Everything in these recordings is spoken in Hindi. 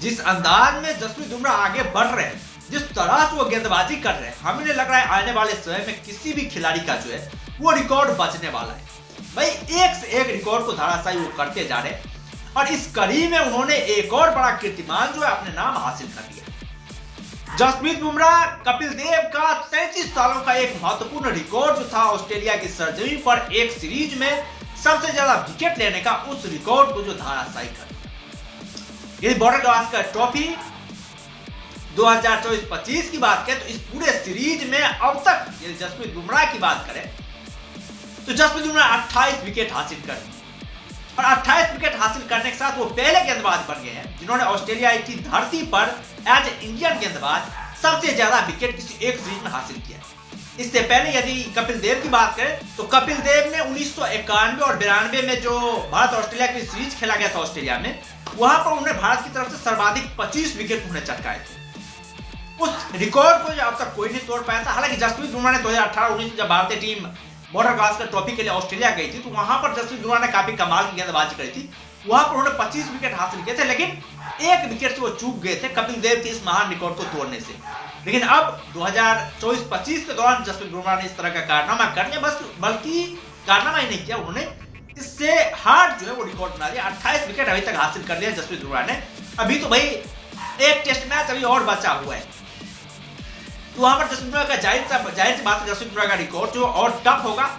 जिस अंदाज में जसप्रीत बुमराह आगे बढ़ रहे हैं, जिस तरह से वो गेंदबाजी कर रहे हैं, हमें लग रहा है आने वाले समय में किसी भी खिलाड़ी का जो है वो रिकॉर्ड बचने वाला है। भाई एक से एक रिकॉर्ड को धराशायी वो करते जा रहे हैं और इस कड़ी में उन्होंने एक और बड़ा कीर्तिमान जो है अपने नाम हासिल कर लिया। जसप्रीत बुमराह कपिल देव का 33 सालों का एक महत्वपूर्ण रिकॉर्ड जो था ऑस्ट्रेलिया की सरजमी पर एक सीरीज में सबसे ज्यादा विकेट लेने का, उस रिकॉर्ड को जो धराशायी कर दिया। यदि बॉर्डर गावस्कर ट्रॉफी 2024-25 की बात करें तो इस पूरे सीरीज में अब तक यदि जसप्रीत बुमराह की बात करें तो जसप्रीत बुमराह 28 विकेट हासिल कर दिए और 28 विकेट हासिल करने के साथ वो पहले गेंदबाज बन गए हैं जिन्होंने ऑस्ट्रेलिया की धरती पर एज ए इंडियन गेंदबाज सबसे ज्यादा विकेट किसी एक सीरीज में हासिल किया। इससे पहले यदि कपिल देव की बात करें तो कपिल देव ने 1991 और 92 में जो भारत ऑस्ट्रेलिया की सीरीज खेला गया था ऑस्ट्रेलिया में, वहां पर उन्होंने भारत की तरफ से सर्वाधिक 25 विकेट उन्हें चटकाए थे। उस रिकॉर्ड को अब तक कोई नहीं तोड़ पाया था। हालांकि जसप्रीत बुमराह ने 2018-19 जब भारतीय टीम बॉर्डर गावस्कर ट्रॉफी के लिए ऑस्ट्रेलिया गई थी तो वहां पर जसप्रीत बुमराह ने काफी कमाल की गेंदबाजी करी थी। वहां पर उन्होंने 25 विकेट हासिल किए थे, लेकिन एक विकेट से वो चूक गए थे कपिल देव के इस महान रिकॉर्ड को तोड़ने से। लेकिन अब 2024-25 के दौरान जसप्रीत बुमराह ने इस तरह का कारनामा कर लिया, बल्कि कारनामा ही नहीं किया, उन्होंने इससे हार्ड जो है वो रिकॉर्ड बना दिया। 28 विकेट अभी तक हासिल कर लिया जसप्रीत बुमराह ने। अभी तो भाई एक टेस्ट मैच अभी और बचा हुआ है, तो वहां पर जसप्रीत बुमराह का जाहिर सी बात है जसप्रीत बुमराह का रिकॉर्ड जो और टफ होगा।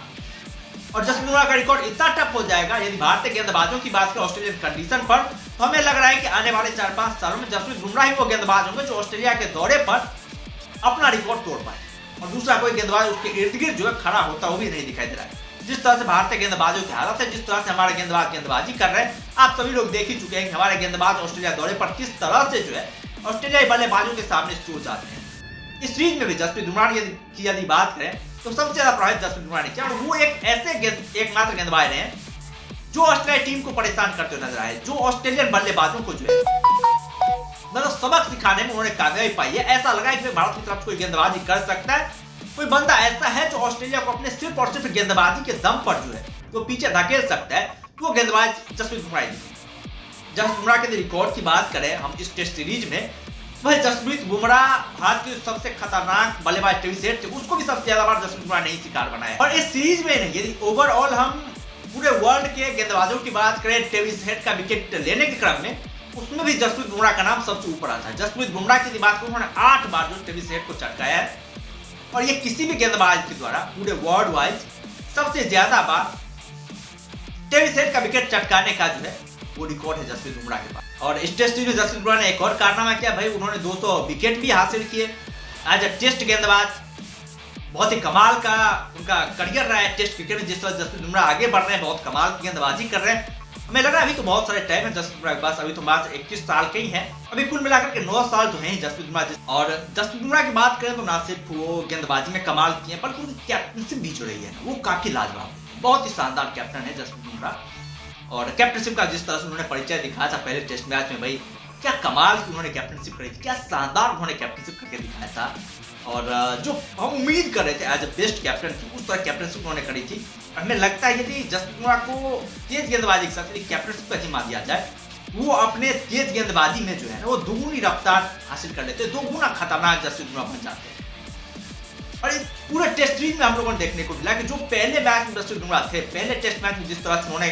और जसप्रीत बुमराह का रिकॉर्ड इतना टफ हो जाएगा यदि भारतीय गेंदबाजों की बात करें ऑस्ट्रेलियन कंडीशन पर, तो हमें लग रहा है कि आने वाले 4-5 सालों में जसप्रीत बुमराह ही वो गेंदबाज होंगे जो ऑस्ट्रेलिया के दौरे पर अपना रिकॉर्ड तोड़ पाए और दूसरा कोई गेंदबाज उसके इर्द गिर्द जो है खड़ा होता हुआ भी नहीं दिखाई दे रहा है। जिस तरह से भारतीय गेंदबाजों की हालत है, जिस तरह से हमारे गेंदबाज गेंदबाजी कर रहे हैं, आप सभी लोग देख ही चुके हैं कि हमारे गेंदबाज ऑस्ट्रेलिया दौरे पर किस तरह से जो है ऑस्ट्रेलियाई बल्लेबाजों के सामने चूक जाते हैं। इस सीरीज में भी जसप्रीत बुमराह की यदि बात करें तो सबसे ज्यादा प्रभावित जसप्रीत बुमराह ने किया और वो एक ऐसे एकमात्र गेंदबाज रहे हैं जो ऑस्ट्रेलिया टीम को परेशान करते हुए नजर आए, जो ऑस्ट्रेलियन बल्लेबाजों को जो है मतलब सबक सिखाने में उन्होंने कामयाबी पाई है। ऐसा लगा कि भारत की तरफ कोई गेंदबाजी कर सकता है, कोई बंदा ऐसा है जो ऑस्ट्रेलिया को अपने सिर्फ और सिर्फ गेंदबाजी के दम पर जो है वो पीछे धकेल सकता है, तो वो गेंदबाज जसप्रीत बुमराह जी। जसप्रीत बुमराह के रिकॉर्ड की बात करें हम इस टेस्ट सीरीज में, वह जसप्रीत बुमराह भारत के सबसे खतरनाक बल्लेबाज ट्रेविस हेड थे, उसको भी सबसे ज्यादा बार जसप्रीत बुमराह नहीं शिकार बनाया। और इस सीरीज में नहीं, यदि ओवरऑल हम पूरे वर्ल्ड के गेंदबाजों की बात करें ट्रेविस हेड का विकेट लेने के क्रम में, उसमें भी जसप्रीत बुमराह का नाम सबसे ऊपर आता है। जसप्रीत बुमराह की बात करूं, उन्होंने 8 बार जो ट्रेविस हेड को चटकाया है और ये किसी भी गेंदबाज के द्वारा पूरे वर्ल्ड वाइज सबसे ज्यादा बार ट्रेविस हेड का विकेट चटकाने का जो है वो रिकॉर्ड है जसप्रीत बुमराह के पास। और इस टेस्ट सीरीज में जसप्रीत बुमराह ने एक और कारनामा किया, भाई उन्होंने 200 विकेट भी हासिल किए एज अ टेस्ट गेंदबाज। बहुत ही कमाल का उनका करियर रहा है टेस्ट क्रिकेट में। जिस तरह जसप्रीत बुमराह आगे बढ़ रहे हैं, बहुत कमाल की गेंदबाजी कर रहे हैं, हमें लग रहा है अभी तो बहुत सारे टाइम है जसप्रीत बुमराह के पास। अभी तो मात्र 21 साल के ही हैं, अभी कुल मिलाकर के 9 साल तो हैं जसप्रीत बुमराह। और जसप्रीत बुमराह की बात करें तो ना सिर्फ वो गेंदबाजी में कमाल किए हैं, बल्कि उनकी कैप्टनशिप भी जो रही है वो काफी लाजवाब, बहुत ही शानदार कैप्टन है जसप्रीत बुमराह। और कैप्टनशिप का जिस तरह से उन्होंने परिचय दिखाया था पहले टेस्ट मैच में, भाई क्या कमाल की उन्होंने कैप्टनशिप करी थी, क्या शानदार उन्होंने कैप्टनशिप करके दिखाया था। और जो हम उम्मीद कर रहे थे एज अ बेस्ट कैप्टन की, उस तरह कैप्टनशिप उन्होंने करी थी। हमें लगता है यदि जसप्रीत बुमराह को तेज गेंदबाजी के साथ कैप्टनशिप का जिम्मा दिया जाए, वो अपने तेज गेंदबाजी में जो है वो दुगुनी रफ्तार हासिल कर लेते, 2 गुना खतरनाक जसप्रीत बुमराह बन जाते हैं। और इस पूरे टेस्ट सीरीज में हम लोगों ने देखने को मिला कि जो पहले मैच में जसप्रीत बुमराह थे, पहले टेस्ट मैच में जिस तरह से उन्होंने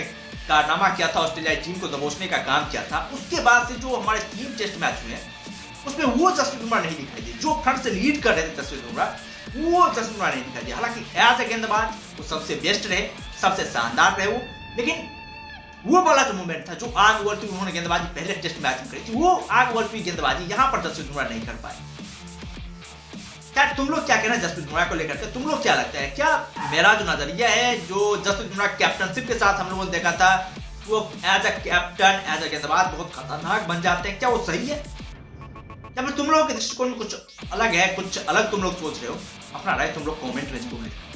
कारनामा किया था, ऑस्ट्रेलियाई टीम को दबोचने का काम किया था, उसके बाद से जो हमारे 3 टेस्ट मैच हुए हैं उसमें वो जसप्रीत बुमराह नहीं दिखाई दी। जो फ्रंट से लीड कर रहे थे जसप्रीत बुमराह, वो जसप्रीत बुमराह नहीं दिखाई दी। हालांकि एज ए गेंदबाज वो सबसे बेस्ट रहे, सबसे शानदार रहे वो, लेकिन वो वाला जो मूवमेंट था, जो आग उगलती उन्होंने गेंदबाजी पहले टेस्ट मैच में करी थी, वो आग उगलती गेंदबाजी यहाँ पर जसप्रीत बुमराह नहीं कर पाए। क्या तुम लोग क्या कहना जसप्रीत बुमराह को लेकर के, तुम लोग क्या लगता है? क्या मेरा जो नजरिया है, जो जसप्रीत बुमराह कैप्टनशिप के साथ हम लोगों ने देखा था, वो as a captain as a गेंदबाज बहुत खतरनाक बन जाते हैं, क्या वो सही है? या फिर तुम लोगों के दृष्टिकोण कुछ अलग है, कुछ अलग तुम लोग सोच रहे हो? अपना राय तुम लोग कमेंट में जरूर लिखो।